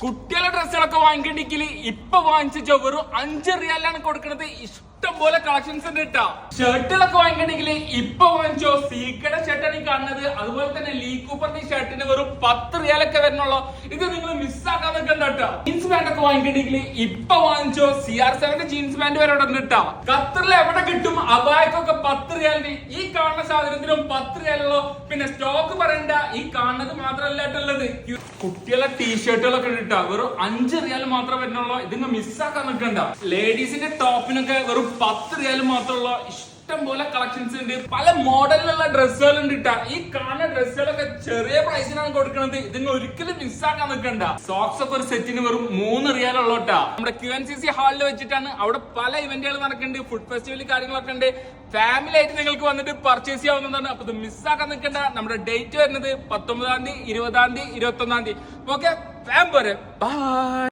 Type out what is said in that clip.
കുട്ടികളുടെ ഡ്രസ്സുകളൊക്കെ വാങ്ങിക്കണ്ടെങ്കിൽ ഇപ്പൊ വാങ്ങിച്ച വെറും 5 റിയാലാണ് കൊടുക്കുന്നത്. ഇഷ്ടം പോലെ കളക്ഷൻസ് ഉണ്ട് കേട്ടോ. ഷർട്ടുകളൊക്കെ വാങ്ങിക്കണ്ടെങ്കിൽ ഇപ്പൊ വാങ്ങിച്ചോ. സീക്കയുടെ ഷർട്ടാണ് ഈ കാണുന്നത്. അതുപോലെ തന്നെ ലീ കൂപ്പറിന്റെ ഷർട്ടിന് വെറും 10 റിയാലൊക്കെ വരണുള്ളൂ. ഇത് നിങ്ങൾ മിസ്സാക്കാൻ നിൽക്കണ്ട കേട്ടോ. ജീൻസ് പാന്റ് ഒക്കെ വാങ്ങിക്കണ്ടെങ്കിൽ ഇപ്പൊ വാങ്ങിച്ചോ. CR7 ജീൻസ് പാന്റ് വരെ ഉണ്ട് കേട്ടോ. ഖത്തറിൽ എവിടെ കിട്ടും അബായക്കൊക്കെ 10 റിയാലിന്? ഈ കാണുന്ന സാധനത്തിനും 10 റിയാലുള്ളൂ. പിന്നെ സ്റ്റോക്ക് പറയണ്ട, ഈ കാണുന്നത് മാത്രമല്ലാട്ടുള്ളത്. കുട്ടികളെ ടീഷർട്ടുകളൊക്കെ ഉണ്ട് കേട്ടോ. വെറും 5 റിയാൽ മാത്രമേ വരുന്നുള്ളൂ. ഇതിങ്ങ് മിസ്സാക്കാൻ നിൽക്കണ്ട. ലേഡീസിന്റെ ടോപ്പിനൊക്കെ വെറും 10 റിയാൽ മാത്രമുള്ള ഇഷ്ടം പോലെ കളക്ഷൻസ് ഉണ്ട്. പല മോഡലിലുള്ള ഡ്രസ്സുകൾ ഉണ്ട് കേട്ടോ. ഈ കാണുന്ന ഡ്രസ്സുകളൊക്കെ ചെറിയ പ്രൈസിനാണ് കൊടുക്കുന്നത്. ഇതിന് ഒരിക്കലും മിസ്സാക്കാൻ നിൽക്കണ്ട. സോക്സ് ഒക്കെ ഒരു സെറ്റിന് വെറും 3 റിയാൽ ഉള്ളൂ കേട്ടോ. നമ്മുടെ QNCC ഹാളിൽ വെച്ചിട്ടാണ്. അവിടെ പല ഇവന്റുകൾ നടക്കുന്നുണ്ട്. ഫുഡ് ഫെസ്റ്റിവൽ കാര്യങ്ങളൊക്കെ ഉണ്ട്. ഫാമിലി ആയിട്ട് നിങ്ങൾക്ക് വന്നിട്ട് പർച്ചേസ് ചെയ്യാവുന്നതാണ്. അപ്പൊ ഇത് മിസ്സാക്കാൻ നിൽക്കണ്ട. നമ്മുടെ ഡേറ്റ് വരുന്നത് 19-ാം തീയതി, 20-ാം തീയതി, 21-ാം തീയതി. ഓക്കെ, ഫാം പോരെ. ബൈ.